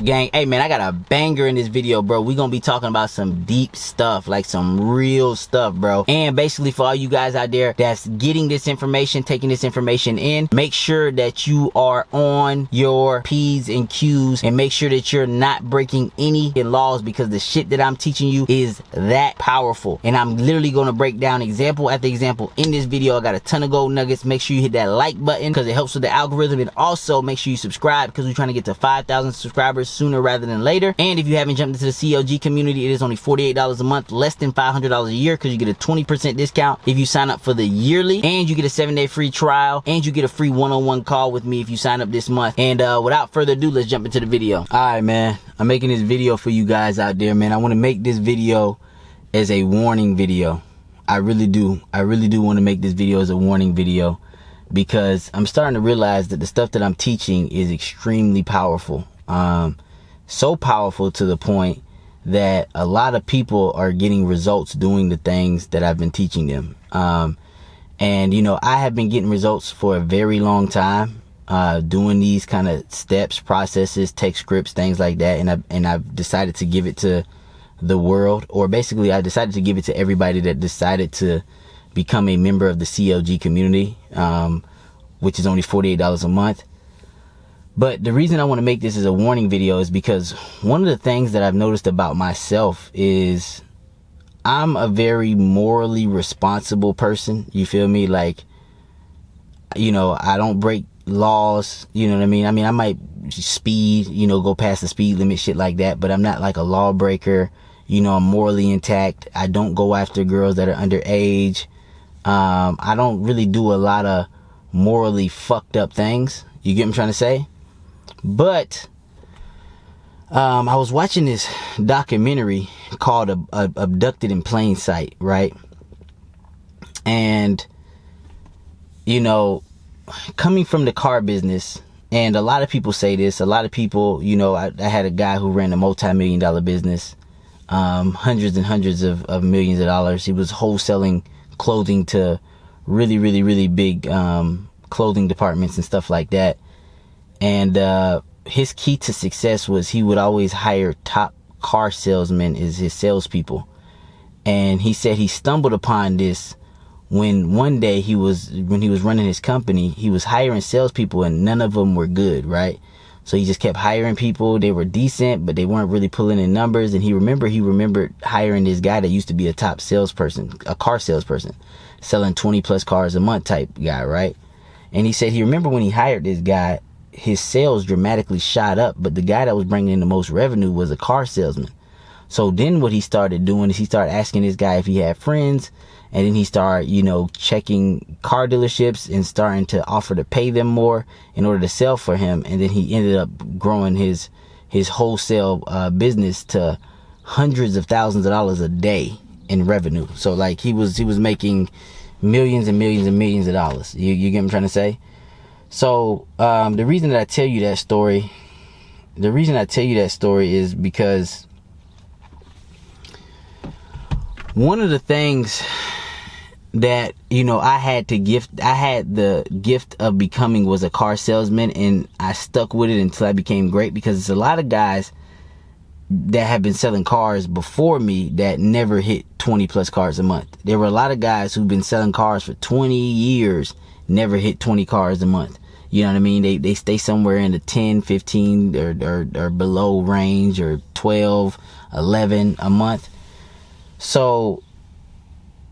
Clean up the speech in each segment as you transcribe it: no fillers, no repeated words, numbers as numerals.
Gang, hey man, I got a banger in this video, bro. We gonna be talking about some deep stuff, like some real stuff, bro. And basically, for all you guys out there that's getting this information, taking this information in, make sure that you are on your P's and Q's and make sure that you're not breaking any laws, because the shit that I'm teaching you is that powerful. And I'm literally gonna break down example after example in this video. I got a ton of gold nuggets. Make sure you hit that like button because it helps with the algorithm, and also make sure you subscribe because we're trying to get to 5,000 subscribers sooner rather than later. And if you haven't jumped into the CLG community, it is only $48 a month, less than $500 a year, because you get a 20% discount if you sign up for the yearly, and you get a 7-day free trial, and you get a free one-on-one call with me if you sign up this month. And without further ado, let's jump into the video. All right, man, I'm making this video for you guys out there, man. I want to make this video as a warning video. I really do want to make this video as a warning video, because I'm starting to realize that the stuff that I'm teaching is extremely powerful. So powerful to the point that a lot of people are getting results doing the things that I've been teaching them. And you know, I have been getting results for a very long time, doing these kind of steps, processes, text scripts, things like that. And I've decided to give it to the world, or basically I decided to give it to everybody that decided to become a member of the CLG community, which is only $48 a month. But the reason I want to make this as a warning video is because one of the things that I've noticed about myself is I'm a very morally responsible person. You feel me? Like, you know, I don't break laws, you know what I mean? I might speed, you know, go past the speed limit, shit like that, but I'm not like a lawbreaker. You know, I'm morally intact. I don't go after girls that are underage. I don't really do a lot of morally fucked up things. You get what I'm trying to say? But I was watching this documentary called Abducted in Plain Sight, right? And, you know, coming from the car business, and a lot of people say this, a lot of people, you know, I had a guy who ran a multi-million-dollar business, hundreds and hundreds of millions of dollars. He was wholesaling clothing to really big clothing departments and stuff like that. And his key to success was he would always hire top car salesmen as his salespeople. And he said he stumbled upon this when one day when he was running his company, he was hiring salespeople and none of them were good, right? So he just kept hiring people. They were decent, but they weren't really pulling in numbers. And he remembered hiring this guy that used to be a top salesperson, a car salesperson, selling 20 plus cars a month type guy, right? And he said he remembered when he hired this guy, his sales dramatically shot up, but the guy that was bringing in the most revenue was a car salesman. So then what he started doing is he started asking this guy if he had friends, and then he started, you know, checking car dealerships and starting to offer to pay them more in order to sell for him. And then he ended up growing his wholesale business to hundreds of thousands of dollars a day in revenue. So like he was making millions and millions and millions of dollars. You get what I'm trying to say? So the reason that I tell you that story is because one of the things that, you know, I had the gift of becoming was a car salesman, and I stuck with it until I became great, because it's a lot of guys that have been selling cars before me that never hit 20 plus cars a month. There were a lot of guys who've been selling cars for 20 years, never hit 20 cars a month. You know what I mean? They stay somewhere in the 10, 15 or below range, or 12, 11 a month. So,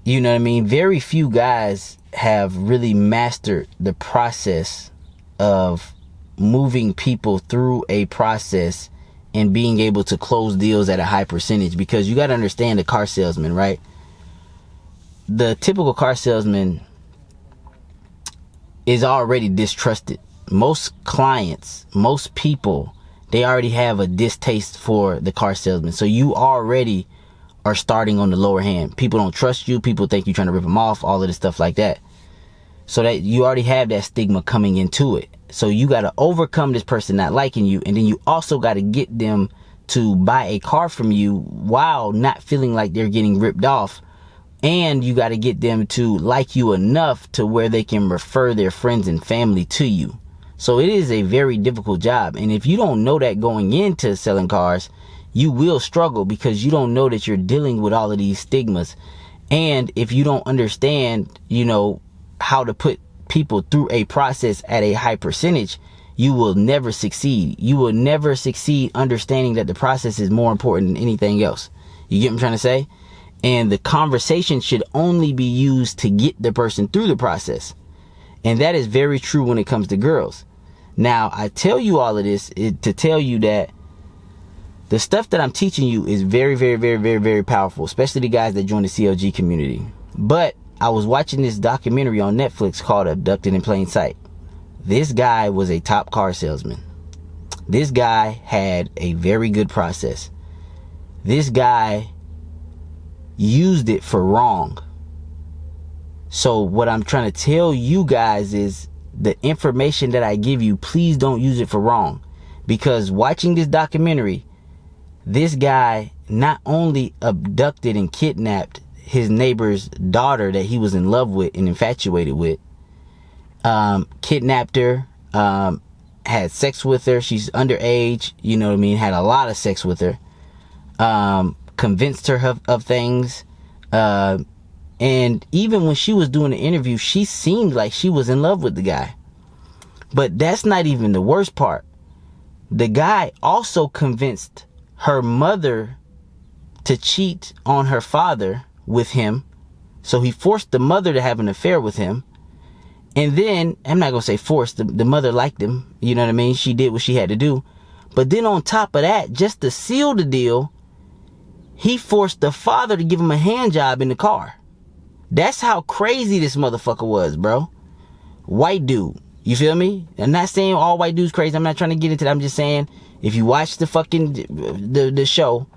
you know what I mean? Very few guys have really mastered the process of moving people through a process and being able to close deals at a high percentage. Because you got to understand the car salesman, right? The typical car salesman is already distrusted. Most clients, most people, they already have a distaste for the car salesman. So you already are starting on the lower hand. People don't trust you. People think you're trying to rip them off, all of this stuff like that. So that you already have that stigma coming into it. So you got to overcome this person not liking you. And then you also got to get them to buy a car from you while not feeling like they're getting ripped off. And you got to get them to like you enough to where they can refer their friends and family to you. So it is a very difficult job. And if you don't know that going into selling cars, you will struggle because you don't know that you're dealing with all of these stigmas. And if you don't understand, you know, how to put people through a process at a high percentage, you will never succeed. You will never succeed understanding that the process is more important than anything else. You get what I'm trying to say? And the conversation should only be used to get the person through the process. And that is very true when it comes to girls. Now, I tell you all of this to tell you that the stuff that I'm teaching you is very, very, very, very, very powerful, especially the guys that join the CLG community. But I was watching this documentary on Netflix called Abducted in Plain Sight. This guy was a top car salesman. This guy had a very good process. This guy used it for wrong. So what I'm trying to tell you guys is the information that I give you, please don't use it for wrong. Because watching this documentary, this guy not only abducted and kidnapped his neighbor's daughter that he was in love with and infatuated with, kidnapped her, had sex with her. She's underage, you know what I mean? Had a lot of sex with her, convinced her of things. And even when she was doing the interview, she seemed like she was in love with the guy. But that's not even the worst part. The guy also convinced her mother to cheat on her father with him. So he forced the mother to have an affair with him. And then, I'm not going to say forced, the mother liked him. You know what I mean? She did what she had to do. But then on top of that, just to seal the deal, he forced the father to give him a hand job in the car. That's how crazy this motherfucker was, bro. White dude. You feel me? I'm not saying all white dudes crazy. I'm not trying to get into that. I'm just saying, if you watch the fucking, the show,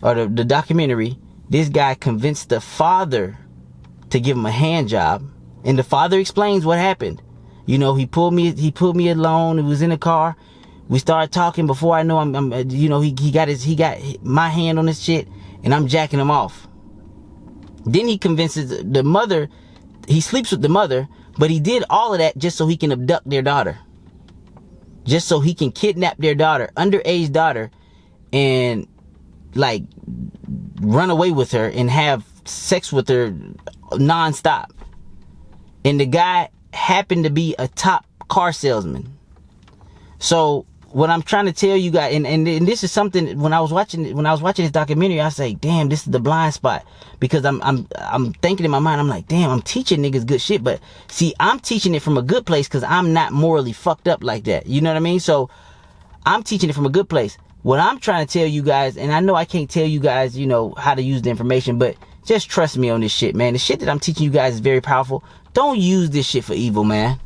or the documentary, this guy convinced the father to give him a hand job. And the father explains what happened. You know, he pulled me alone. He was in the car. We started talking. Before I know, he got my hand on his shit, and I'm jacking him off. Then he convinces the mother, he sleeps with the mother, but he did all of that just so he can abduct their daughter. Just so he can kidnap their daughter, underage daughter, and like run away with her and have sex with her nonstop. And the guy happened to be a top car salesman. So what I'm trying to tell you guys, and this is something, when I was watching this documentary, I say, damn, this is the blind spot. Because I'm thinking in my mind, I'm like, damn, I'm teaching niggas good shit. But see, I'm teaching it from a good place because I'm not morally fucked up like that. You know what I mean? So I'm teaching it from a good place. What I'm trying to tell you guys, and I know I can't tell you guys, you know, how to use the information, but just trust me on this shit, man. The shit that I'm teaching you guys is very powerful. Don't use this shit for evil, man.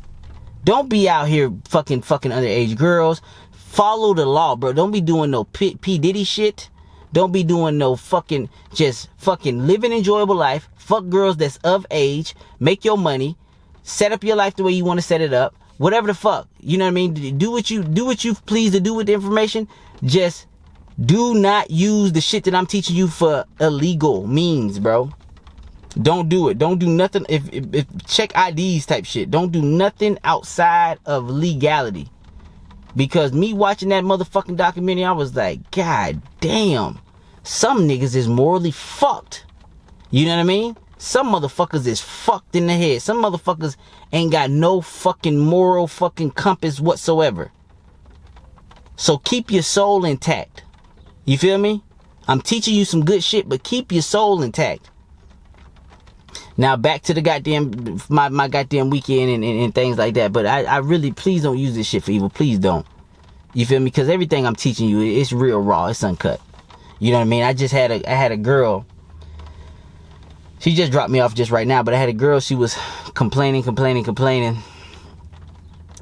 Don't be out here fucking underage girls. Follow the law, bro. Don't be doing no P. Diddy shit. Don't be doing no just live an enjoyable life. Fuck girls that's of age. Make your money. Set up your life the way you want to set it up. Whatever the fuck. You know what I mean? Do what you please to do with the information. Just do not use the shit that I'm teaching you for illegal means, bro. Don't do it. Don't do nothing. If check IDs type shit. Don't do nothing outside of legality. Because me watching that motherfucking documentary, I was like, God damn. Some niggas is morally fucked. You know what I mean? Some motherfuckers is fucked in the head. Some motherfuckers ain't got no fucking moral fucking compass whatsoever. So keep your soul intact. You feel me? I'm teaching you some good shit, but keep your soul intact. Now back to the goddamn, my goddamn weekend and things like that. But I really, please don't use this shit for evil. Please don't. You feel me? Because everything I'm teaching you, it's real raw. It's uncut. You know what I mean? I had a girl. She just dropped me off just right now. But I had a girl, she was complaining.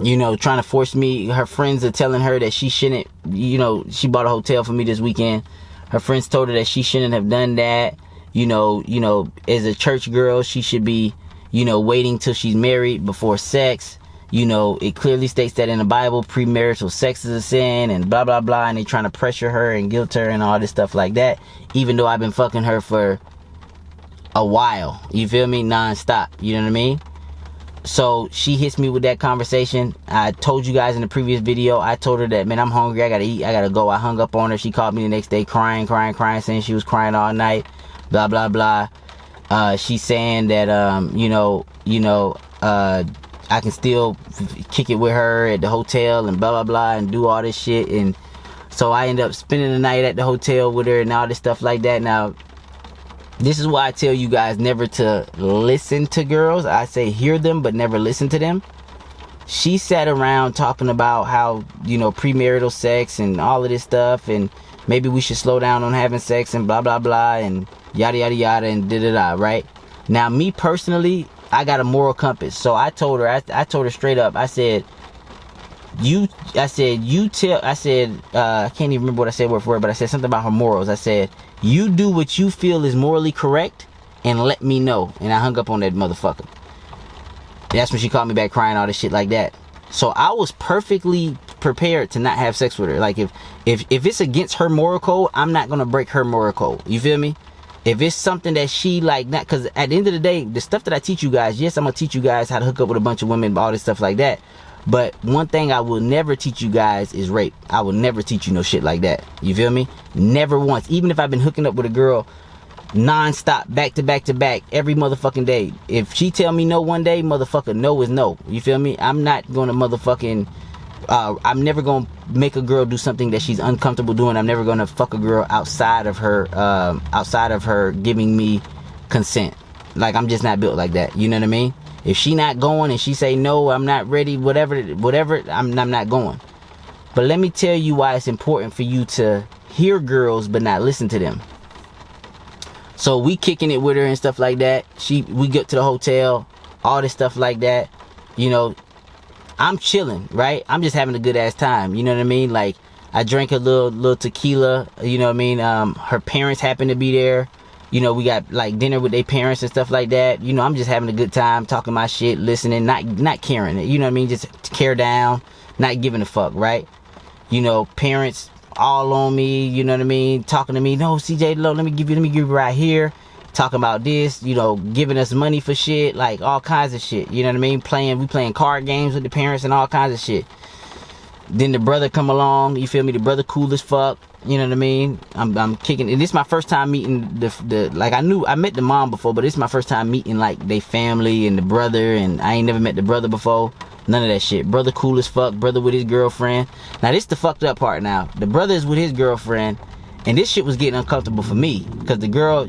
You know, trying to force me. Her friends are telling her that she shouldn't, you know, she bought a hotel for me this weekend. Her friends told her that she shouldn't have done that. You know, as a church girl, she should be, you know, waiting till she's married before sex. You know, it clearly states that in the Bible, premarital sex is a sin and blah, blah, blah. And they trying to pressure her and guilt her and all this stuff like that. Even though I've been fucking her for a while. You feel me? Non-stop. You know what I mean? So she hits me with that conversation. I told you guys in the previous video, I told her that, man, I'm hungry, I gotta eat, I gotta go. I hung up on her. She called me the next day crying, saying she was crying all night, blah blah blah. She's saying that I can still kick it with her at the hotel and blah blah blah and do all this shit. And so I end up spending the night at the hotel with her and all this stuff like that. Now, this is why I tell you guys never to listen to girls. I say hear them, but never listen to them. She sat around talking about how, premarital sex and all of this stuff, and maybe we should slow down on having sex and blah, blah, blah, and yada, yada, yada, and da-da-da, right? Now, me personally, I got a moral compass. So I told her, I told her straight up, I said, I can't even remember what I said word for word, but I said something about her morals. I said, you do what you feel is morally correct and let me know. And I hung up on that motherfucker. That's when she called me back crying, all this shit like that. So I was perfectly prepared to not have sex with her. Like if it's against her moral code, I'm not gonna break her moral code. You feel me? If it's something that she like, not, because at the end of the day, the stuff that I teach you guys, yes, I'm gonna teach you guys how to hook up with a bunch of women, all this stuff like that. But one thing I will never teach you guys is rape. I will never teach you no shit like that. You feel me? Never once. Even if I've been hooking up with a girl non-stop, back to back to back, every motherfucking day. If she tell me no one day, motherfucker, no is no. You feel me? I'm not gonna motherfucking... I'm never gonna make a girl do something that she's uncomfortable doing. I'm never gonna fuck a girl outside of her giving me consent. Like, I'm just not built like that. You know what I mean? If she not going and she say no, I'm not ready, whatever, I'm not going. But let me tell you why it's important for you to hear girls but not listen to them. So we kicking it with her and stuff like that. We get to the hotel, all this stuff like that. I'm chilling, right? I'm just having a good ass time. You know what I mean? Like, I drank a little tequila. You know what I mean? Her parents happen to be there. We got like dinner with their parents and stuff like that. I'm just having a good time, talking my shit, listening, not caring it. You know what I mean? Just tear down, not giving a fuck, right? Parents all on me, you know what I mean? Talking to me, no, CJ, look, let me give you right here. Talking about this, giving us money for shit, like all kinds of shit. You know what I mean? We playing card games with the parents and all kinds of shit. Then the brother come along, you feel me? The brother cool as fuck. You know what I mean? I'm kicking, and this is my first time meeting I met the mom before, but this is my first time meeting like they family and the brother, and I ain't never met the brother before. None of that shit. Brother cool as fuck, brother with his girlfriend. Now this the fucked up part now. The brother is with his girlfriend, and this shit was getting uncomfortable for me, because the girl,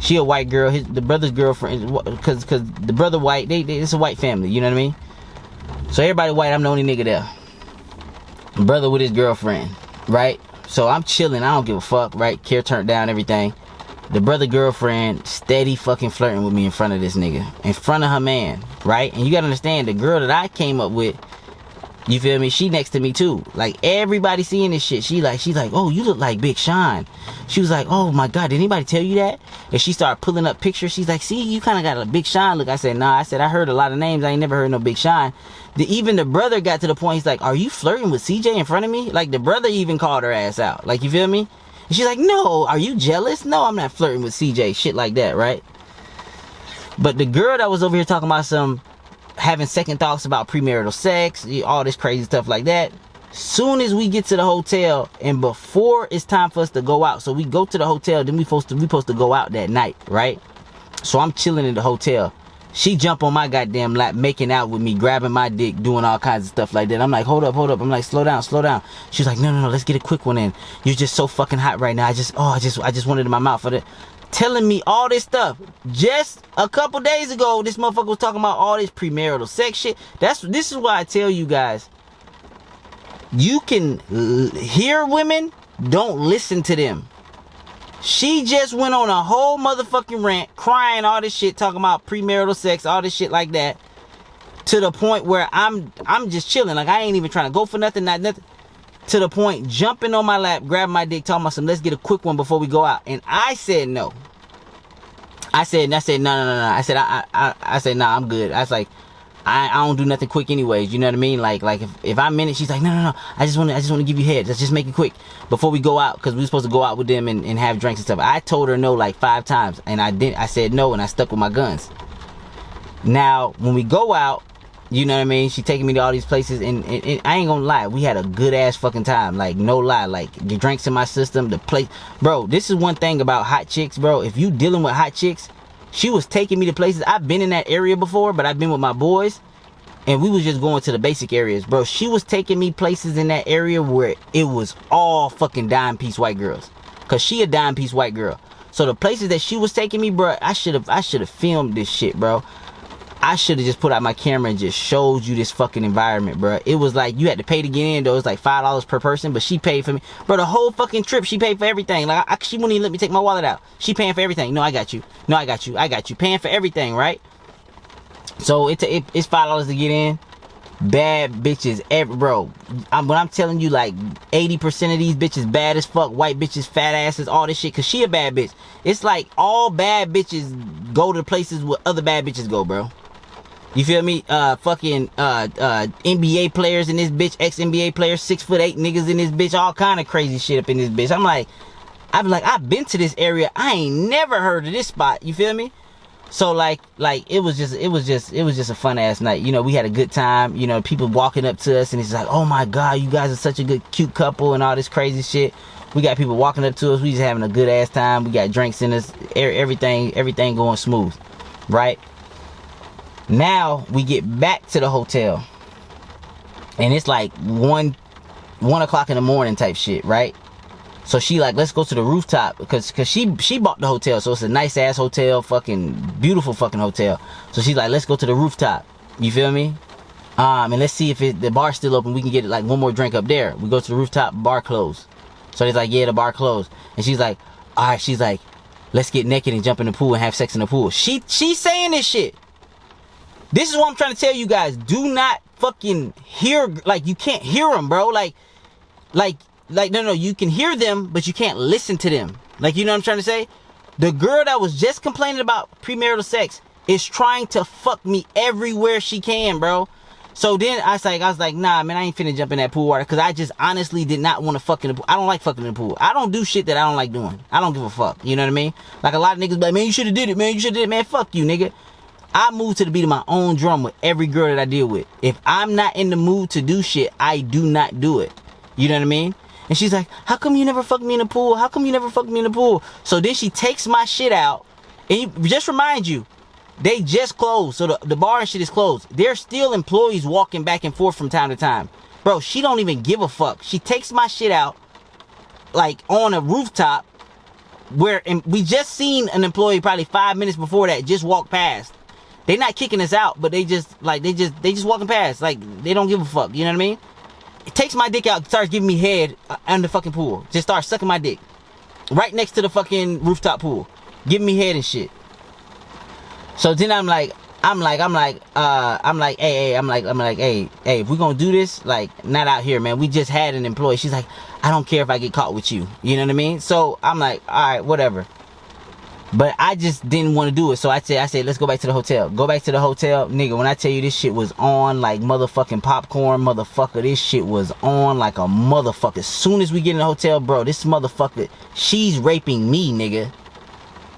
she a white girl, the brother's girlfriend, because the brother white, it's a white family, you know what I mean? So everybody white, I'm the only nigga there. Brother with his girlfriend, right? So I'm chilling, I don't give a fuck, right? Care turned down, everything. The brother girlfriend steady fucking flirting with me in front of this nigga, in front of her man, right? And you gotta understand, the girl that I came up with, you feel me, she next to me too. Like, everybody seeing this shit, she's like, oh, you look like Big Sean. She was like, oh my god, did anybody tell you that? And she started pulling up pictures. She's like, see, you kind of got a Big Sean look. I said, nah. I said, I heard a lot of names, I ain't never heard no Big Sean. Even the brother got to the point, he's like, are you flirting with CJ in front of me? Like, the brother even called her ass out. Like, you feel me? And she's like, no, are you jealous? No, I'm not flirting with CJ. Shit like that, right? But the girl that was over here talking about having second thoughts about premarital sex, all this crazy stuff like that, soon as we get to the hotel and before it's time for us to go out, so we go to the hotel, then we supposed to go out that night, right? So I'm chilling in the hotel. She jump on my goddamn lap, making out with me, grabbing my dick, doing all kinds of stuff like that. I'm like, hold up. I'm like, slow down. She's like, no, let's get a quick one in. You're just so fucking hot right now. I just wanted it in my mouth for that. Telling me all this stuff. Just a couple days ago, this motherfucker was talking about all this premarital sex shit. This is why I tell you guys, you can hear women, don't listen to them. She just went on a whole motherfucking rant, crying all this shit, talking about premarital sex, all this shit like that, to the point where I'm just chilling. Like, I ain't even trying to go for nothing, not nothing. To the point, jumping on my lap, grabbing my dick, talking about let's get a quick one before we go out. And I said no. I said no. I said, nah, I'm good. I was like, I don't do nothing quick anyways, you know what I mean? Like if I'm in it, she's like, no, I just want to give you head. Let's just make it quick before we go out, because we were supposed to go out with them and have drinks and stuff. I told her no like 5 times, and I said no, and I stuck with my guns. Now, when we go out, you know what I mean, she taking me to all these places, and I ain't gonna lie, we had a good ass fucking time. Like, no lie, like, the drinks in my system, the place. Bro, this is one thing about hot chicks, bro. If you dealing with hot chicks, she was taking me to places. I've been in that area before, but I've been with my boys, and we was just going to the basic areas, bro. She was taking me places in that area where it was all fucking dime piece white girls, cause she a dime piece white girl. So the places that she was taking me, bro, I should have filmed this shit, bro. I should have just put out my camera and just showed you this fucking environment, bro. It was like, you had to pay to get in, though. It was like $5 per person, but she paid for me. Bro, the whole fucking trip, she paid for everything. Like, she wouldn't even let me take my wallet out. She paying for everything. No, I got you. No, I got you. I got you. Paying for everything, right? So, it's $5 to get in. Bad bitches, bro. When I'm telling you, like, 80% of these bitches bad as fuck. White bitches, fat asses, all this shit. Cause she a bad bitch. It's like all bad bitches go to places where other bad bitches go, bro. You feel me? Fucking NBA players in this bitch, ex-NBA players, 6'8" niggas in this bitch, all kind of crazy shit up in this bitch. I've been to this area. I ain't never heard of this spot. You feel me? So like it was just a fun ass night. You know, we had a good time. You know, people walking up to us and it's like, oh my god, you guys are such a good, cute couple and all this crazy shit. We got people walking up to us. We just having a good ass time. We got drinks in us. Everything going smooth, right? Now we get back to the hotel and it's like 1 o'clock in the morning type shit, right? So she like, let's go to the rooftop because she bought the hotel, so it's a nice ass hotel, fucking beautiful fucking hotel. So she's like, let's go to the rooftop. You feel me? And let's see if the bar's still open. We can get like one more drink up there. We go to the rooftop, bar closed. So he's like, yeah, the bar closed. And she's like, all right. She's like, let's get naked and jump in the pool and have sex in the pool. She's saying this shit. This is what I'm trying to tell you guys. Do not fucking hear, like, you can't hear them, bro. Like, no, you can hear them, but you can't listen to them. Like, you know what I'm trying to say? The girl that was just complaining about premarital sex is trying to fuck me everywhere she can, bro. So then I was like, nah, man, I ain't finna jump in that pool water, because I just honestly did not want to fuck in the pool. I don't like fucking in the pool. I don't do shit that I don't like doing. I don't give a fuck. You know what I mean? Like, a lot of niggas be like, man, you should have did it, man. You should have did it, man. Fuck you, nigga. I move to the beat of my own drum with every girl that I deal with. If I'm not in the mood to do shit, I do not do it. You know what I mean? And she's like, how come you never fucked me in the pool? How come you never fucked me in the pool? So then she takes my shit out. And just remind you, they just closed. So the bar and shit is closed. There's still employees walking back and forth from time to time. Bro, she don't even give a fuck. She takes my shit out, like, on a rooftop, and we just seen an employee probably 5 minutes before that just walk past. They not kicking us out, but they just walking past. Like, they don't give a fuck. You know what I mean? It takes my dick out, starts giving me head on the fucking pool. Just starts sucking my dick. Right next to the fucking rooftop pool. Giving me head and shit. So then I'm like, hey, if we're gonna do this, like, not out here, man. We just had an employee. She's like, I don't care if I get caught with you. You know what I mean? So I'm like, all right, whatever. But I just didn't want to do it. So I said, let's go back to the hotel. Go back to the hotel. Nigga, when I tell you this shit was on like motherfucking popcorn, motherfucker, this shit was on like a motherfucker. As soon as we get in the hotel, bro, this motherfucker, she's raping me, nigga.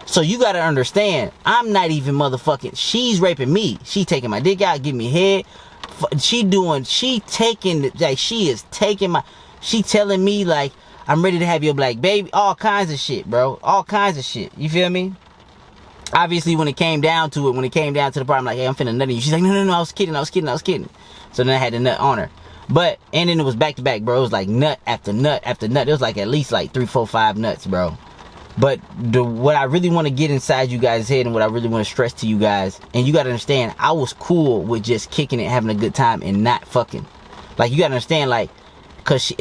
So you gotta understand, I'm not even motherfucking, she's raping me. She taking my dick out, giving me head. She telling me like, I'm ready to have your black baby. All kinds of shit, bro. All kinds of shit. You feel me? Obviously, when it came down to the part, I'm like, hey, I'm finna nut you. She's like, no, I was kidding. So then I had the nut on her. And then it was back to back, bro. It was like nut after nut after nut. It was like at least like 3, 4, 5 nuts, bro. But what I really want to get inside you guys' head and what I really want to stress to you guys, and you got to understand, I was cool with just kicking it, having a good time, and not fucking. Like, you got to understand, like, Cause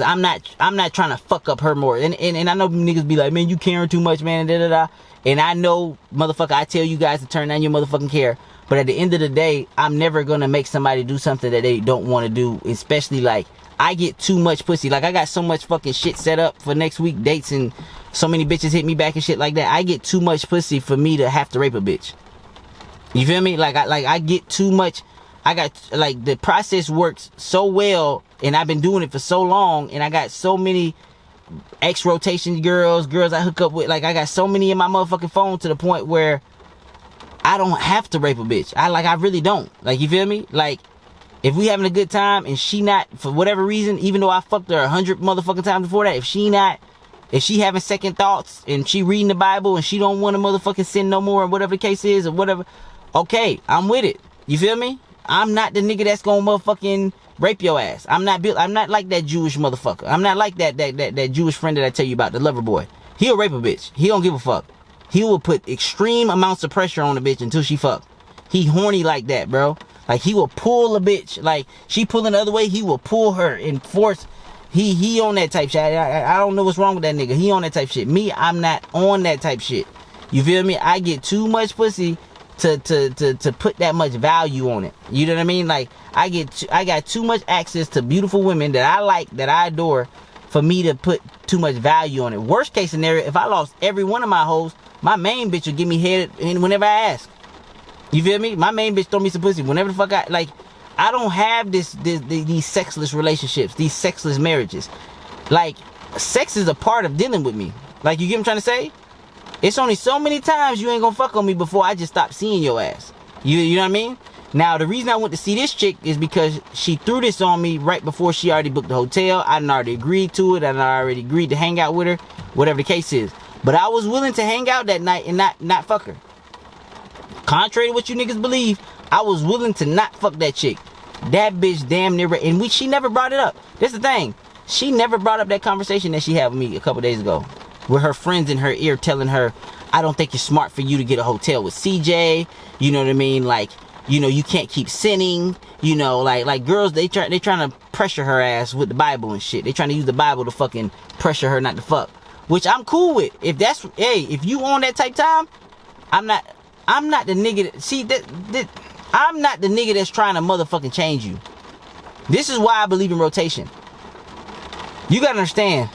I'm not trying to fuck up her more. And I know niggas be like, man, you caring too much, man, and da. And I know, motherfucker, I tell you guys to turn down your motherfucking care. But at the end of the day, I'm never gonna make somebody do something that they don't want to do. Especially, like, I get too much pussy. Like, I got so much fucking shit set up for next week dates, and so many bitches hit me back and shit like that. I get too much pussy for me to have to rape a bitch. You feel me? I get too much. I got, like, the process works so well, and I've been doing it for so long, and I got so many ex-rotation girls I hook up with. Like, I got so many in my motherfucking phone to the point where I don't have to rape a bitch. I really don't. Like, you feel me? Like, if we having a good time and she not, for whatever reason, even though I fucked her 100 motherfucking times before that, if she having second thoughts and she reading the Bible and she don't want to motherfucking sin no more, or whatever the case is, or whatever, okay, I'm with it. You feel me? I'm not the nigga that's gonna motherfucking rape your ass. I'm not like that Jewish motherfucker. I'm not like that Jewish friend that I tell you about, the lover boy. He'll rape a bitch. He don't give a fuck. He will put extreme amounts of pressure on the bitch until she fuck. He horny like that, bro. Like, he will pull a bitch. Like, she pulling the other way, he will pull her and force. He on that type shit. I don't know what's wrong with that nigga. He on that type shit. Me, I'm not on that type shit. You feel me? I get too much pussy to put that much value on it. You know what I mean? Like, I got too much access to beautiful women that I like, that I adore, for me to put too much value on it. Worst case scenario, if I lost every one of my hoes, my main bitch would give me head whenever I ask. You feel me? My main bitch throw me some pussy whenever the fuck I don't have these sexless relationships, these sexless marriages. Like, sex is a part of dealing with me. Like, you get what I'm trying to say? It's only so many times you ain't gonna fuck on me before I just stop seeing your ass. You know what I mean? Now, the reason I went to see this chick is because she threw this on me right before she already booked the hotel. I done already agreed to it. I done already agreed to hang out with her, whatever the case is. But I was willing to hang out that night and not fuck her. Contrary to what you niggas believe, I was willing to not fuck that chick. That bitch damn near, and she never brought it up. That's the thing. She never brought up that conversation that she had with me a couple days ago, with her friends in her ear telling her, I don't think it's smart for you to get a hotel with CJ. You know what I mean? Like, you know, you can't keep sinning. You know, like girls, they trying to pressure her ass with the Bible and shit. They trying to use the Bible to fucking pressure her not to fuck. Which I'm cool with. If you on that type time, I'm not the nigga that, I'm not the nigga that's trying to motherfucking change you. This is why I believe in rotation. You gotta understand,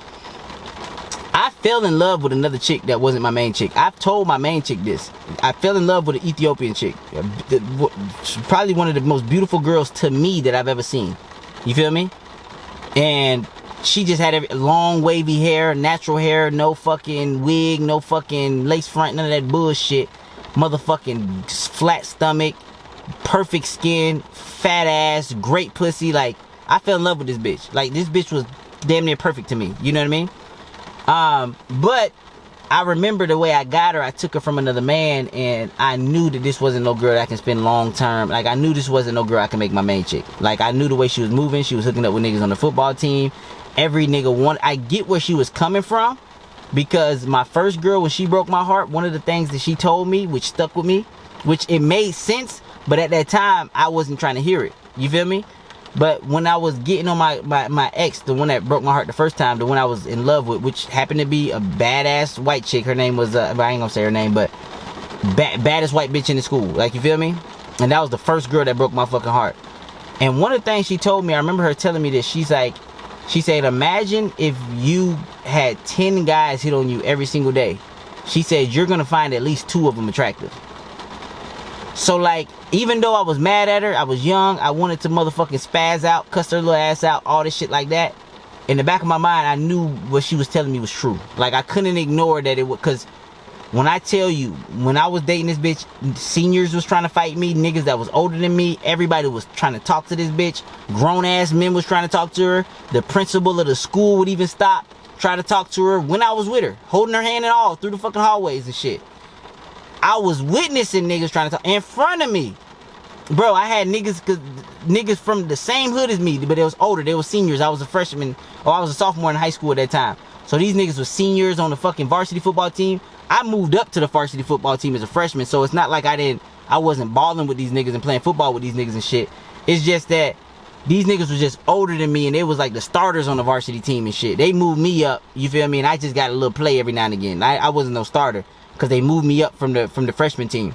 I fell in love with another chick that wasn't my main chick. I've told my main chick this. I fell in love with an Ethiopian chick. Probably one of the most beautiful girls to me that I've ever seen. You feel me? And she just had long wavy hair, natural hair, no fucking wig, no fucking lace front, none of that bullshit. Motherfucking flat stomach, perfect skin, fat ass, great pussy. Like, I fell in love with this bitch. Like, this bitch was damn near perfect to me. You know what I mean? But I remember the way I got her. I took her from another man, and I knew that this wasn't no girl that I can spend long term. Like, I knew this wasn't no girl I can make my main chick. Like, I knew the way she was moving. She was hooking up with niggas on the football team. Every nigga I get where she was coming from, because my first girl, when she broke my heart, one of the things that she told me, which stuck with me, which it made sense, but at that time I wasn't trying to hear it. You feel me? But when I was getting on my ex, the one that broke my heart the first time, the one I was in love with, which happened to be a badass white chick. Her name was, I ain't gonna say her name, but baddest white bitch in the school. Like, you feel me? And that was the first girl that broke my fucking heart. And one of the things she told me, I remember her telling me this. She said, imagine if you had 10 guys hit on you every single day. She said, you're gonna find at least 2 of them attractive. So, like, even though I was mad at her, I was young, I wanted to motherfucking spaz out, cuss her little ass out, all this shit like that. In the back of my mind, I knew what she was telling me was true. Like, I couldn't ignore that it was, because when I tell you, when I was dating this bitch, seniors was trying to fight me, niggas that was older than me, everybody was trying to talk to this bitch, grown ass men was trying to talk to her, the principal of the school would even stop, try to talk to her when I was with her, holding her hand and all, through the fucking hallways and shit. I was witnessing niggas trying to talk in front of me. Bro, I had niggas from the same hood as me, but they was older, they were seniors. I was a freshman, or I was a sophomore in high school at that time. So these niggas were seniors on the fucking varsity football team. I moved up to the varsity football team as a freshman, so it's not like I wasn't balling with these niggas and playing football with these niggas and shit. It's just that these niggas was just older than me, and they was like the starters on the varsity team and shit. They moved me up, you feel me? And I just got a little play every now and again. I wasn't no starter, because they moved me up from the freshman team,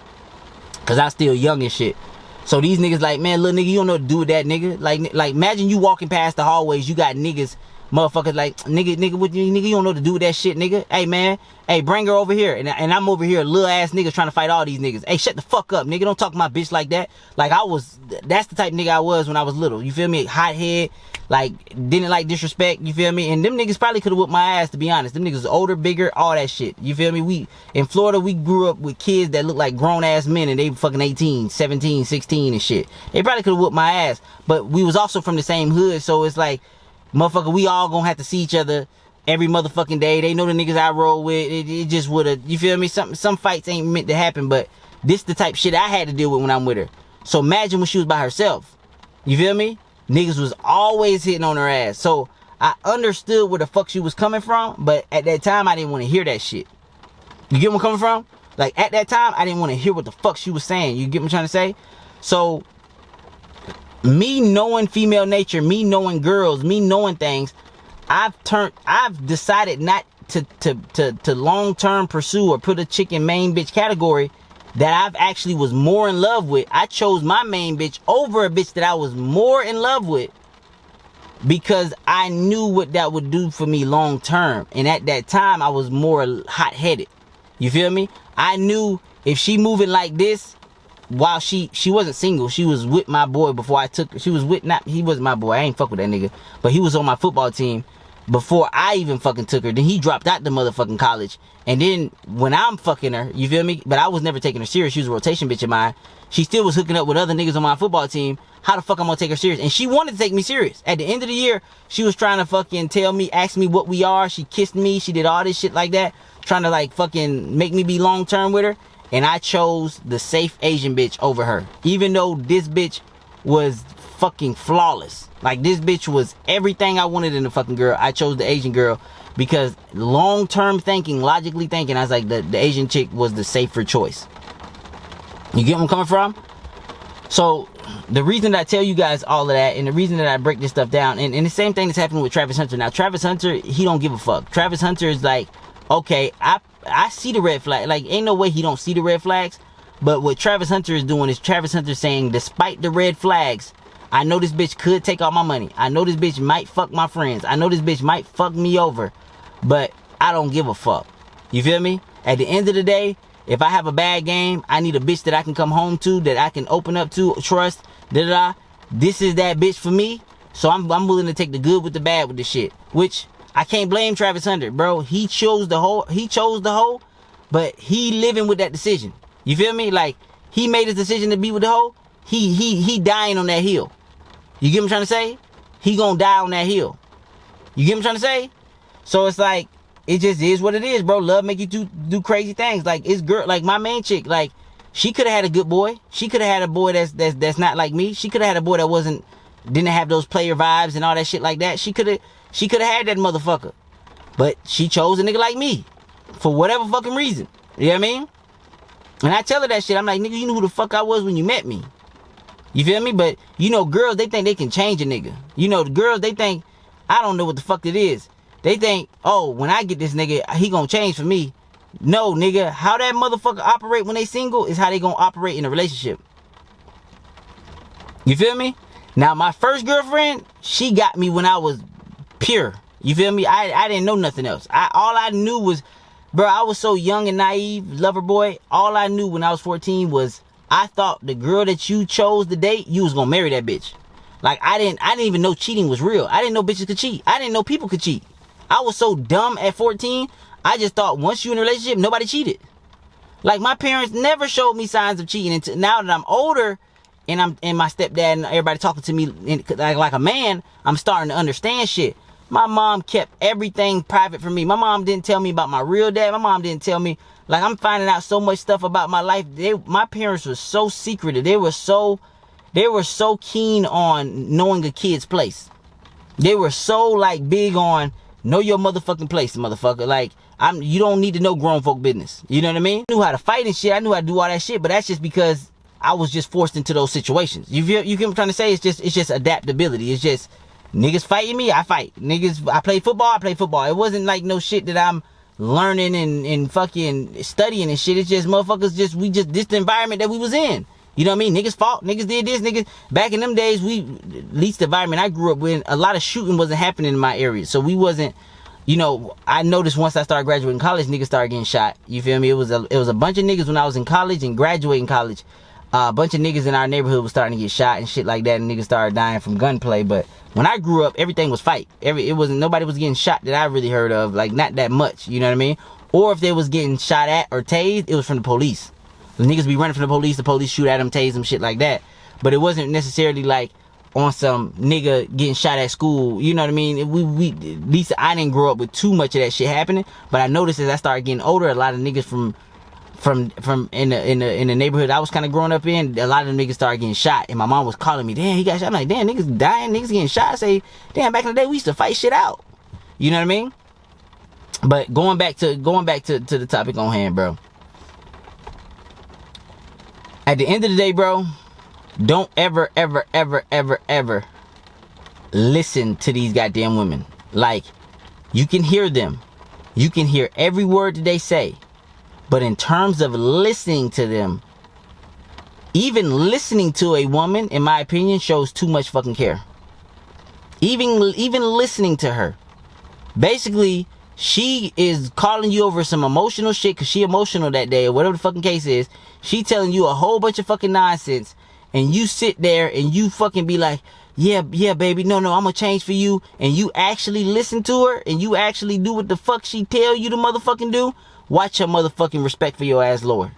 because I still young and shit. So these niggas like, man, little nigga, you don't know what to do with that nigga. Like imagine you walking past the hallways, you got niggas Motherfuckers like, nigga, what nigga, you don't know what to do with that shit, nigga. Hey, man, hey, bring her over here. And I'm over here, little ass nigga trying to fight all these niggas. Hey, shut the fuck up, nigga. Don't talk to my bitch like that. Like, that's the type of nigga I was when I was little. You feel me? Hot head, like, didn't like disrespect, you feel me? And them niggas probably could have whooped my ass, to be honest. Them niggas was older, bigger, all that shit. You feel me? In Florida, we grew up with kids that look like grown ass men and they fucking 18, 17, 16 and shit. They probably could have whooped my ass. But we was also from the same hood, so it's like, motherfucker, we all gonna have to see each other every motherfucking day. They know the niggas I roll with. It just would've, you feel me? Some fights ain't meant to happen, but this the type of shit I had to deal with when I'm with her. So imagine when she was by herself. You feel me? Niggas was always hitting on her ass. So I understood where the fuck she was coming from, but at that time I didn't want to hear that shit. You get where I'm coming from? Like, at that time I didn't want to hear what the fuck she was saying. You get what I'm trying to say? So me knowing female nature, me knowing girls, me knowing things, I've decided not to long-term pursue or put a chick in main bitch category that I've actually was more in love with. I chose my main bitch over a bitch that I was more in love with because I knew what that would do for me long-term. And at that time, I was more hot-headed. You feel me? I knew if she moving like this, while she wasn't single, she was with my boy before I took her. He wasn't my boy, I ain't fuck with that nigga, but he was on my football team before I even fucking took her. Then he dropped out the motherfucking college, and then when I'm fucking her, you feel me? But I was never taking her serious. She was a rotation bitch of mine. She still was hooking up with other niggas on my football team. How the fuck I'm gonna take her serious? And she wanted to take me serious. At the end of the year, she was trying to fucking ask me what we are. She kissed me, she did all this shit like that, trying to like fucking make me be long term with her. And I chose the safe Asian bitch over her. Even though this bitch was fucking flawless. Like, this bitch was everything I wanted in a fucking girl. I chose the Asian girl because long-term thinking, logically thinking, I was like, the Asian chick was the safer choice. You get where I'm coming from? So, the reason that I tell you guys all of that, and the reason that I break this stuff down, and the same thing that's happening with Travis Hunter. Now, Travis Hunter, he don't give a fuck. Travis Hunter is like, okay, I see the red flag. Like, ain't no way he don't see the red flags. But what Travis Hunter is doing is Travis Hunter saying, despite the red flags, I know this bitch could take all my money. I know this bitch might fuck my friends. I know this bitch might fuck me over. But I don't give a fuck. You feel me? At the end of the day, if I have a bad game, I need a bitch that I can come home to, that I can open up to, trust, da-da-da. This is that bitch for me. So I'm willing to take the good with the bad with the shit. Which, I can't blame Travis Hunter, bro. He chose the hoe, but he living with that decision. You feel me? Like, he made his decision to be with the hoe. He dying on that hill. You get what I'm trying to say? He gonna die on that hill. You get what I'm trying to say? So it's like, it just is what it is, bro. Love make you do crazy things. Like, it's girl, like my main chick, like, she could have had a good boy. She could have had a boy that's not like me. She could have had a boy that didn't have those player vibes and all that shit like that. She could have had that motherfucker. But she chose a nigga like me. For whatever fucking reason. You know what I mean? And I tell her that shit. I'm like, nigga, you knew who the fuck I was when you met me. You feel me? But, you know, girls, they think they can change a nigga. You know, the girls, they think, I don't know what the fuck it is. They think, oh, when I get this nigga, he gonna change for me. No, nigga. How that motherfucker operate when they single is how they gonna operate in a relationship. You feel me? Now, my first girlfriend, she got me when I was pure. You feel me? I didn't know nothing else. All I knew was, bro, I was so young and naive, lover boy. All I knew when I was 14 was, I thought the girl that you chose to date, you was gonna marry that bitch. Like, I didn't even know cheating was real. I didn't know bitches could cheat. I didn't know people could cheat. I was so dumb at 14. I just thought once you in a relationship, nobody cheated. Like, my parents never showed me signs of cheating until now that I'm older and my stepdad and everybody talking to me like a man, I'm starting to understand shit. My mom kept everything private from me. My mom didn't tell me about my real dad. My mom didn't tell me. Like, I'm finding out so much stuff about my life. My parents were so secretive. They were so keen on knowing a kid's place. They were so, like, big on know your motherfucking place, motherfucker. Like, you don't need to know grown folk business. You know what I mean? I knew how to fight and shit. I knew how to do all that shit, but that's just because I was just forced into those situations. You get what I'm trying to say? It's just adaptability. It's just, niggas fighting me, I fight. Niggas, I play football. It wasn't like no shit that I'm learning and fucking studying and shit. It's just motherfuckers, this the environment that we was in. You know what I mean? Niggas fought, niggas did this, niggas. Back in them days, at least the environment I grew up with, a lot of shooting wasn't happening in my area. So we wasn't, you know, I noticed once I started graduating college, niggas started getting shot. You feel me? It was a bunch of niggas when I was in college and graduating college. A bunch of niggas in our neighborhood was starting to get shot and shit like that, and niggas started dying from gunplay. But when I grew up, everything was fight. Nobody was getting shot that I really heard of, like not that much, you know what I mean? Or if they was getting shot at or tased, it was from the police. The niggas be running from the police shoot at them, tase them, shit like that. But it wasn't necessarily like on some nigga getting shot at school, you know what I mean? We at least I didn't grow up with too much of that shit happening. But I noticed as I started getting older, a lot of niggas from in the neighborhood I was kind of growing up in, a lot of them niggas started getting shot. And my mom was calling me, damn, he got shot. I'm like, damn, niggas dying, niggas getting shot. I say, damn, back in the day we used to fight shit out. You know what I mean? But going back to the topic on hand, bro. At the end of the day, bro, don't ever listen to these goddamn women. Like, you can hear them. You can hear every word that they say. But in terms of listening to them, even listening to a woman, in my opinion, shows too much fucking care. Even listening to her. Basically, she is calling you over some emotional shit because she emotional that day or whatever the fucking case is. She telling you a whole bunch of fucking nonsense. And you sit there and you fucking be like, yeah, baby, no, I'm gonna change for you. And you actually listen to her and you actually do what the fuck she tell you to motherfucking do. Watch her motherfucking respect for your ass lower.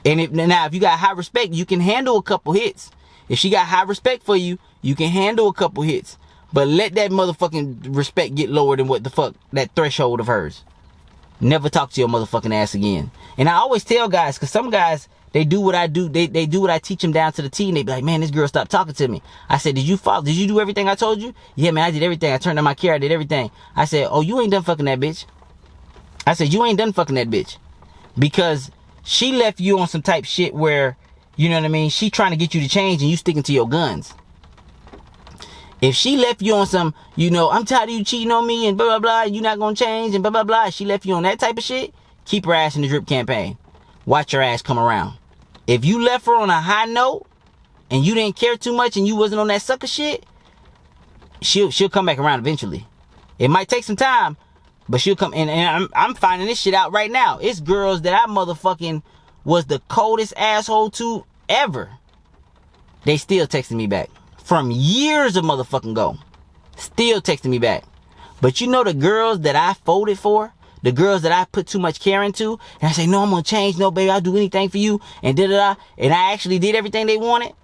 And if you got high respect, you can handle a couple hits. If she got high respect for you, you can handle a couple hits. But let that motherfucking respect get lower than what the fuck, that threshold of hers. Never talk to your motherfucking ass again. And I always tell guys, because some guys, they do what I do. They do what I teach them down to the T. And they be like, man, this girl stopped talking to me. I said, did you do everything I told you? Yeah, man, I did everything. I turned on my care. I did everything. I said, oh, you ain't done fucking that bitch. I said, you ain't done fucking that bitch. Because she left you on some type shit where, you know what I mean? She trying to get you to change and you sticking to your guns. If she left you on some, you know, I'm tired of you cheating on me and blah, blah, blah, you not gonna change and blah, blah, blah. She left you on that type of shit. Keep her ass in the drip campaign. Watch her ass come around. If you left her on a high note and you didn't care too much and you wasn't on that sucker shit, she'll come back around eventually. It might take some time, but she'll come in. And I'm finding this shit out right now. It's girls that I motherfucking was the coldest asshole to ever. They still texting me back. From years of motherfucking go. Still texting me back. But you know the girls that I folded for? The girls that I put too much care into? And I say, no, I'm gonna change. No, baby, I'll do anything for you. And da-da-da. And I actually did everything they wanted.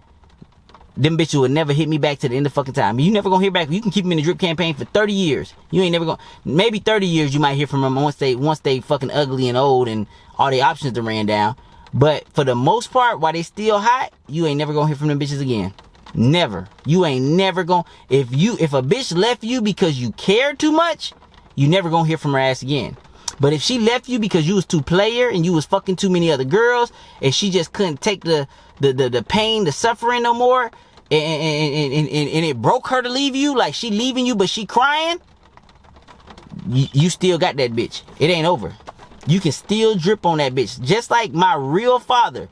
Them bitches would never hit me back to the end of fucking time. You never gonna hear back. You can keep them in the drip campaign for 30 years. You ain't never gonna... Maybe 30 years you might hear from them once they fucking ugly and old and all the options that ran down. But for the most part, while they still hot, you ain't never gonna hear from them bitches again. Never. You ain't never gonna... If a bitch left you because you cared too much, you never gonna hear from her ass again. But if she left you because you was too player and you was fucking too many other girls and she just couldn't take the pain, the suffering no more, and it broke her to leave you, like she leaving you but she crying, you still got that bitch. It ain't over. You can still drip on that bitch. Just like my real father.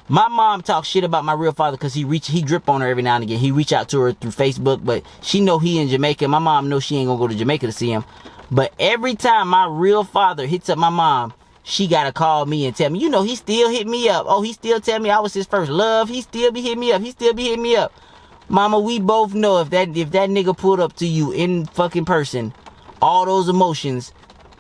My mom talks shit about my real father because he drip on her every now and again. He reach out to her through Facebook, but she know he in Jamaica. My mom knows she ain't gonna go to Jamaica to see him. But every time my real father hits up my mom, she gotta call me and tell me, you know, he still hit me up. Oh, he still tell me I was his first love. He still be hitting me up. He still be hitting me up. Mama, we both know if that nigga pulled up to you in fucking person, all those emotions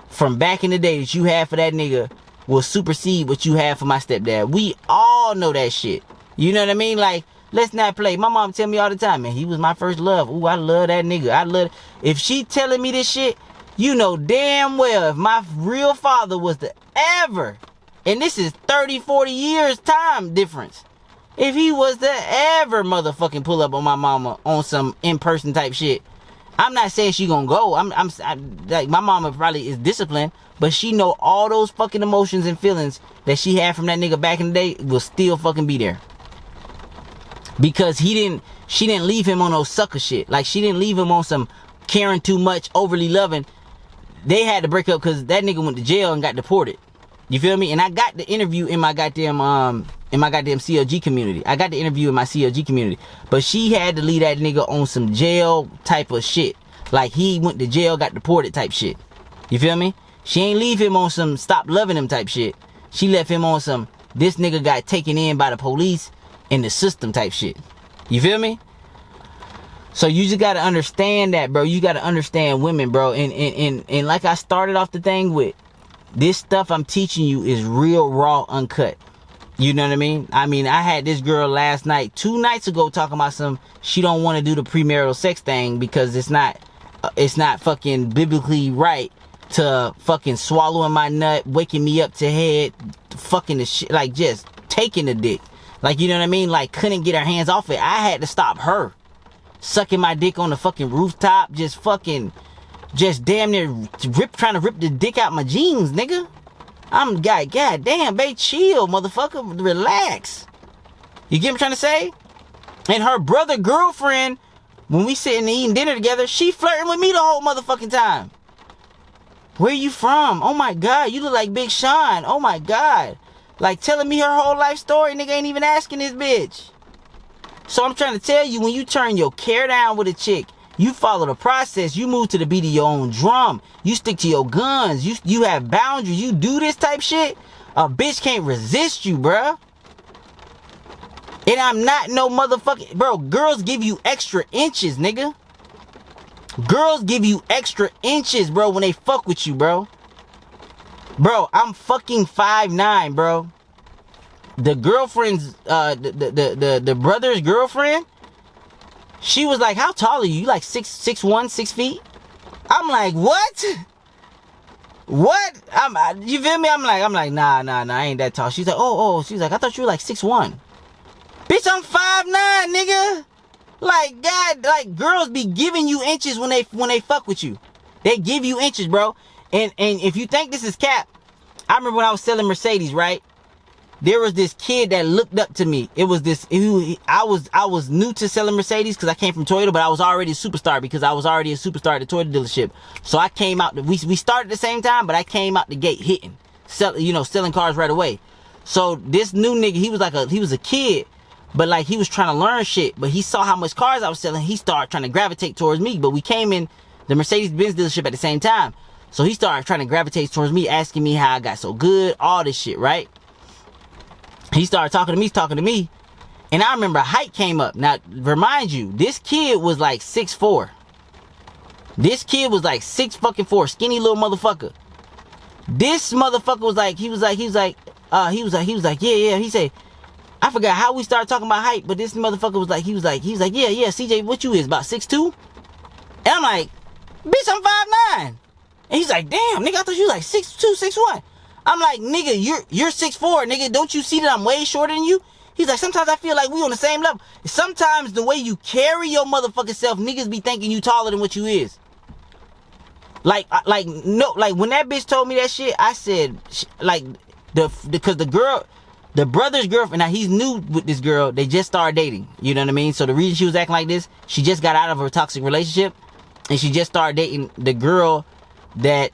from back in the day that you had for that nigga will supersede what you have for my stepdad. We all know that shit. You know what I mean? Like, let's not play. My mom tell me all the time, man, he was my first love. Ooh, I love that nigga. I love... If she telling me this shit, you know damn well if my real father was to ever, and this is 30, 40 years time difference, if he was to ever motherfucking pull up on my mama on some in-person type shit, I'm not saying she gonna go. I'm like, my mama probably is disciplined, but she know all those fucking emotions and feelings that she had from that nigga back in the day will still fucking be there. Because she didn't leave him on no sucker shit. Like, she didn't leave him on some caring too much, overly loving. They had to break up because that nigga went to jail and got deported. You feel me? And I got the interview in my goddamn CLG community. I got the interview in my CLG community. But she had to leave that nigga on some jail type of shit. Like he went to jail, got deported type shit. You feel me? She ain't leave him on some stop loving him type shit. She left him on some this nigga got taken in by the police and the system type shit. You feel me? So you just gotta understand that, bro. You gotta understand women, bro. And like I started off the thing with, this stuff I'm teaching you is real, raw, uncut. You know what I mean? I mean, I had this girl last night, 2 nights ago, talking about some, she don't want to do the premarital sex thing because it's not fucking biblically right to fucking swallowing my nut, waking me up to head, fucking the shit, like just taking the dick. Like, you know what I mean? Like, couldn't get her hands off it. I had to stop her. Sucking my dick on the fucking rooftop, just damn near trying to rip the dick out my jeans, nigga. I'm god damn, babe, chill, motherfucker, relax. You get what I'm trying to say? And her brother girlfriend, when we sitting and eating dinner together, she flirting with me the whole motherfucking time. Where you from? Oh my god, you look like Big Sean. Oh my god. Like telling me her whole life story, nigga ain't even asking this bitch. So I'm trying to tell you, when you turn your care down with a chick, you follow the process. You move to the beat of your own drum. You stick to your guns. You have boundaries. You do this type shit. A bitch can't resist you, bruh. And I'm not no motherfucking... Bro, girls give you extra inches, nigga. Girls give you extra inches, bro, when they fuck with you, bro. Bro, I'm fucking 5'9", bro. The girlfriend's... the brother's girlfriend... She was like, how tall are you? You like 6'1", 6 feet? I'm like, what? What? You feel me? I'm like, nah, I ain't that tall. She's like, oh, she's like, I thought you were like 6'1". Bitch, I'm 5'9", nigga. Like, God, like, girls be giving you inches when they fuck with you. They give you inches, bro. And if you think this is cap, I remember when I was selling Mercedes, right? There was this kid that looked up to me. It was this, I was new to selling Mercedes because I came from Toyota, but I was already a superstar because I was already a superstar at the Toyota dealership. So I came out, we started at the same time, but I came out the gate hitting, selling cars right away. So this new nigga, he was a kid, but like he was trying to learn shit, but he saw how much cars I was selling. He started trying to gravitate towards me, but we came in the Mercedes-Benz dealership at the same time. So he started trying to gravitate towards me, asking me how I got so good, all this shit, right? He started talking to me, and I remember height came up. Now, remind you, this kid was like 6'4". This kid was like 6'4", skinny little motherfucker. This motherfucker was like, he was like, yeah. He said, I forgot how we started talking about height, but this motherfucker was like, he was like, yeah, CJ, what you is, about 6'2"? And I'm like, bitch, I'm 5'9". And he's like, damn, nigga, I thought you was like 6'2", 6'1". I'm like, nigga, you're 6'4", nigga. Don't you see that I'm way shorter than you? He's like, sometimes I feel like we on the same level. Sometimes the way you carry your motherfucking self, niggas be thinking you taller than what you is. Like when that bitch told me that shit, I said, like, because the brother's girlfriend, now he's new with this girl, they just started dating. You know what I mean? So the reason she was acting like this, she just got out of her toxic relationship, and she just started dating the girl the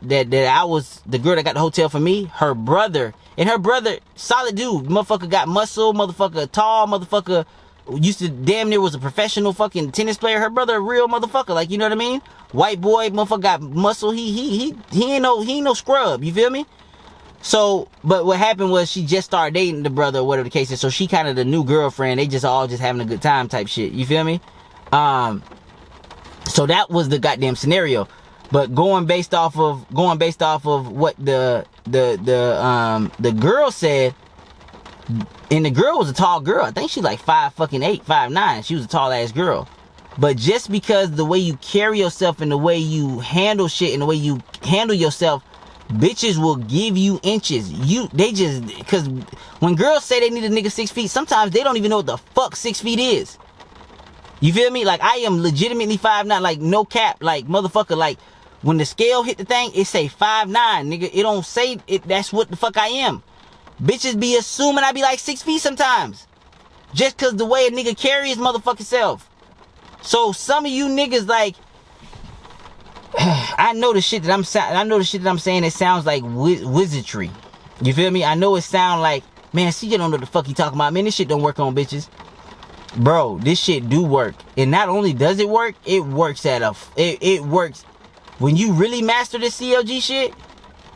girl that got the hotel for me, her brother, solid dude, motherfucker got muscle, motherfucker tall, motherfucker used to damn near was a professional fucking tennis player. Her brother a real motherfucker, like, you know what I mean? White boy, motherfucker got muscle. He ain't no scrub, you feel me? So, but what happened was she just started dating the brother, or whatever the case is. So she kind of the new girlfriend. They just all just having a good time type shit, you feel me? So that was the goddamn scenario. But going based off of what the girl said, and the girl was a tall girl. I think she's like 5'8", 5'9". She was a tall ass girl. But just because the way you carry yourself and the way you handle shit and the way you handle yourself, bitches will give you inches. Cause when girls say they need a nigga 6 feet, sometimes they don't even know what the fuck 6 feet is. You feel me? Like, I am legitimately 5'9", like, no cap, like, motherfucker, like, when the scale hit the thing, it say 5'9", nigga. It don't say it. That's what the fuck I am. Bitches be assuming I be like 6 feet sometimes. Just cause the way a nigga carry his motherfucking self. So some of you niggas like, I know the shit that I'm saying, it sounds like wizardry. You feel me? I know it sound like, man, CJ don't know what the fuck he talking about. Man, this shit don't work on bitches. Bro, this shit do work. And not only does it work, it works it works. When you really master this CLG shit,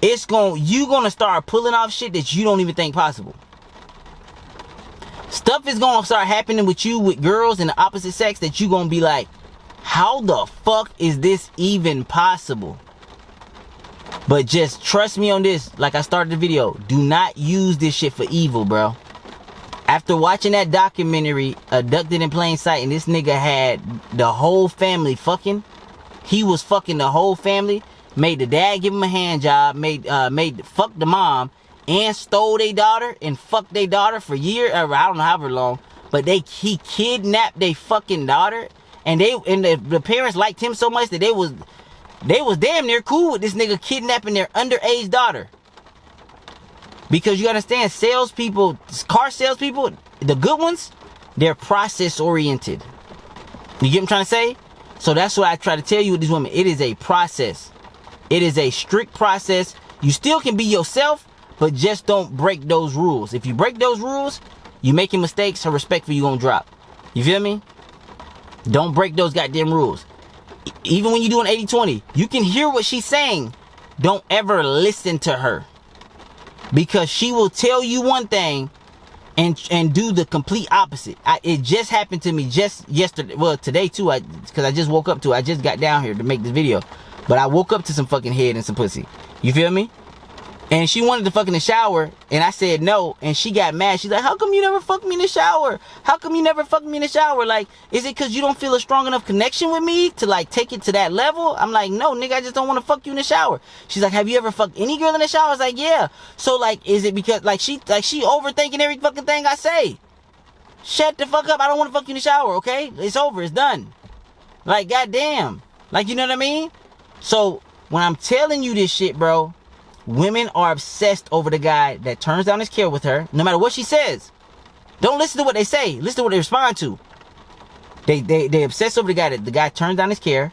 you gonna start pulling off shit that you don't even think possible. Stuff is gonna start happening with you with girls in the opposite sex that you gonna be like, how the fuck is this even possible? But just trust me on this, like I started the video, do not use this shit for evil, bro. After watching that documentary, Abducted in Plain Sight, and this nigga had the whole family fucking, he was fucking the whole family, made the dad give him a hand job, fucked the mom, and stole their daughter, and fucked their daughter for years, or I don't know however long, but he kidnapped their fucking daughter, and the parents liked him so much that they was damn near cool with this nigga kidnapping their underage daughter. Because you understand, salespeople, car salespeople, the good ones, they're process oriented. You get what I'm trying to say? So that's what I try to tell you with these women. It is a process. It is a strict process. You still can be yourself, but just don't break those rules. If you break those rules, you making mistakes, her respect for you gonna drop. You feel me? Don't break those goddamn rules. Even when you're doing 80-20, you can hear what she's saying. Don't ever listen to her. Because she will tell you one thing and do the complete opposite. It just happened to me just yesterday. Well, today too, because I just woke up to it. I just got down here to make this video. But I woke up to some fucking head and some pussy. You feel me? And she wanted to fuck in the shower, and I said no, and she got mad. She's like, how come you never fuck me in the shower? How come you never fuck me in the shower? Like, is it because you don't feel a strong enough connection with me to, like, take it to that level? I'm like, no, nigga, I just don't want to fuck you in the shower. She's like, have you ever fucked any girl in the shower? I was like, yeah. So, like, is it because, she overthinking every fucking thing I say? Shut the fuck up. I don't want to fuck you in the shower, okay? It's over. It's done. Like, goddamn. Like, you know what I mean? So, when I'm telling you this shit, bro, women are obsessed over the guy that turns down his care with her, no matter what she says. Don't listen to what they say. Listen to what they respond to. They obsess over the guy that the guy turns down his care,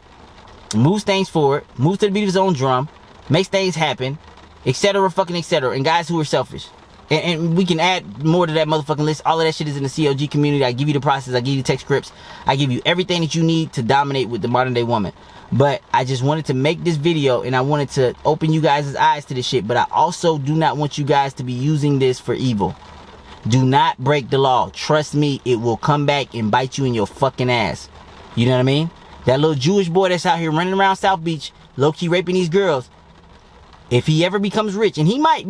moves things forward, moves to the beat of his own drum, makes things happen, etc. fucking etc. And guys who are selfish. And we can add more to that motherfucking list. All of that shit is in the CLG community. I give you the process. I give you the text scripts. I give you everything that you need to dominate with the modern day woman. But I just wanted to make this video, and I wanted to open you guys' eyes to this shit. But I also do not want you guys to be using this for evil. Do not break the law. Trust me, it will come back and bite you in your fucking ass. You know what I mean? That little Jewish boy that's out here running around South Beach, low-key raping these girls. If he ever becomes rich, and he might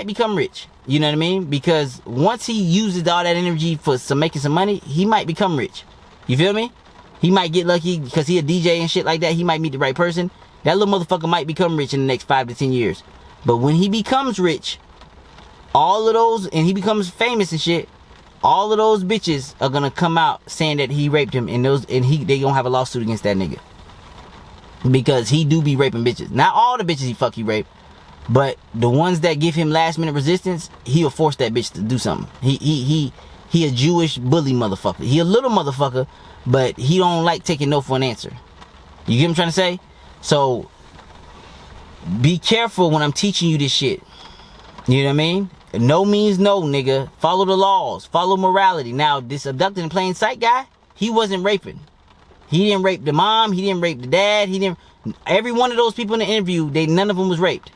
become rich. You know what I mean? Because once he uses all that energy for making some money, he might become rich. You feel me? He might get lucky because he a DJ and shit like that. He might meet the right person. That little motherfucker might become rich in the next 5 to 10 years. But when he becomes rich, all of those, and he becomes famous and shit, all of those bitches are gonna come out saying that he raped him, and they gonna have a lawsuit against that nigga. Because he do be raping bitches. Not all the bitches he rape, but the ones that give him last minute resistance, he'll force that bitch to do something. He a Jewish bully motherfucker. He a little motherfucker, but he don't like taking no for an answer. You get what I'm trying to say? So, be careful when I'm teaching you this shit. You know what I mean? No means no, nigga. Follow the laws. Follow morality. Now, this Abducted in Plain Sight guy, he wasn't raping. He didn't rape the mom. He didn't rape the dad. Every one of those people in the interview, none of them was raped.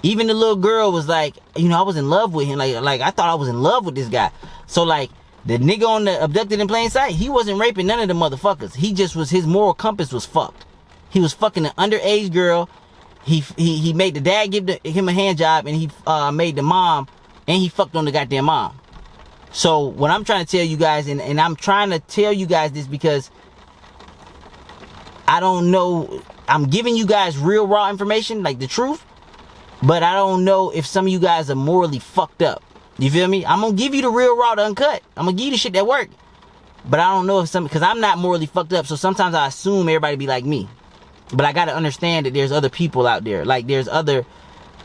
Even the little girl was like, I was in love with him. Like I thought I was in love with this guy. So, like, the nigga on the Abducted in Plain Sight, he wasn't raping none of the motherfuckers. He just was, his moral compass was fucked. He was fucking an underage girl. He made the dad give him a hand job, and he made the mom, and he fucked on the goddamn mom. So what I'm trying to tell you guys, and I'm trying to tell you guys this because I don't know, I'm giving you guys real raw information, like the truth, but I don't know if some of you guys are morally fucked up. You feel me? I'm gonna give you the real raw, the uncut. I'm gonna give you the shit that work. But I don't know if because I'm not morally fucked up, so sometimes I assume everybody be like me. But I gotta understand that there's other people out there. Like, there's other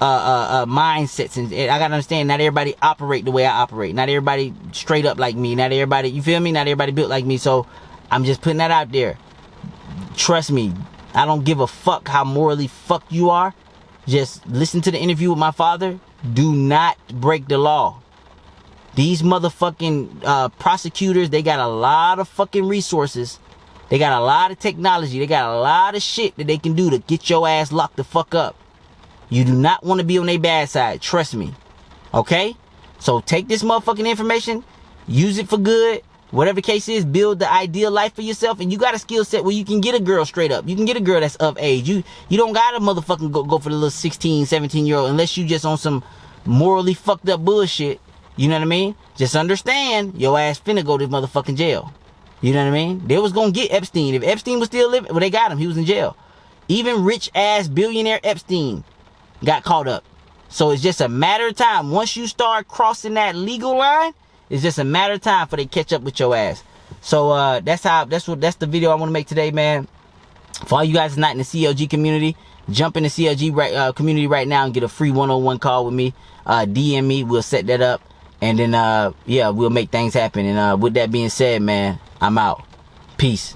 mindsets, and I gotta understand not everybody operate the way I operate. Not everybody straight up like me. Not everybody, you feel me? Not everybody built like me. So I'm just putting that out there. Trust me, I don't give a fuck how morally fucked you are. Just listen to the interview with my father. Do not break the law. These motherfucking prosecutors, they got a lot of fucking resources. They got a lot of technology. They got a lot of shit that they can do to get your ass locked the fuck up. You do not want to be on their bad side. Trust me. Okay? So take this motherfucking information. Use it for good. Whatever the case is, build the ideal life for yourself. And you got a skill set where you can get a girl straight up. You can get a girl that's of age. You don't gotta motherfucking go for the little 16, 17-year-old unless you just on some morally fucked up bullshit. You know what I mean? Just understand your ass finna go to motherfucking jail. You know what I mean? They was gonna get Epstein. If Epstein was still living, well, they got him. He was in jail. Even rich ass billionaire Epstein got caught up. So it's just a matter of time. Once you start crossing that legal line, it's just a matter of time for they catch up with your ass. So that's the video I want to make today, man. For all you guys not in the CLG community, jump in the CLG community right now and get a free 101 call with me. DM me, we'll set that up, and then yeah, we'll make things happen. And with that being said, man, I'm out. Peace.